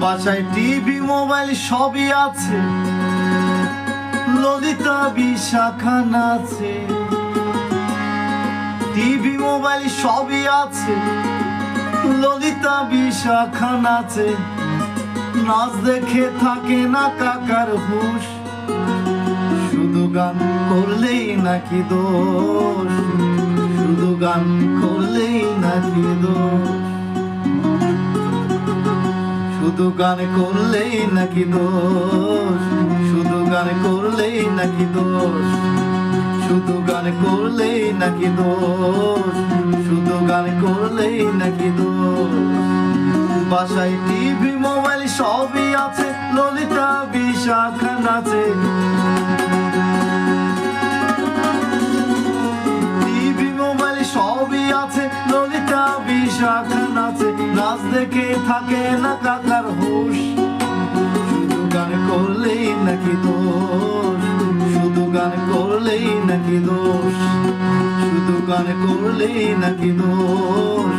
বাসায় TV mobile সবই আছে, ললিতা বিশাখা নাচে। টিভি মোবাইল সবই আছে, ললিতা বিশাখা নাচে। নাচ দেখে থাকে না কাকার হুঁশ, শুধু গান করলেই নাকি দোষ, শুধু গান করলেই নাকি দোষ, শুধু গান করলেই নাকি দোষ, শুধু গান করলেই নাকি দোষ, শুধু গান করলেই নাকি দোষ, শুধু গান করলেই নাকি দোষ। বাসায় টিভি মোবাইল সবই আছে, ললিতা বিশাখা নাচে। টিভি মোবাইল সবই আছে, ললিতা বিশাখা নাচে। নাচ দেখে থাকে না কাকার হুঁশ, শুধু গান করলেই নাকি দোষ, শুধু গান করলেই নাকি দোষ, শুধু গান করলেই নাকি দোষ।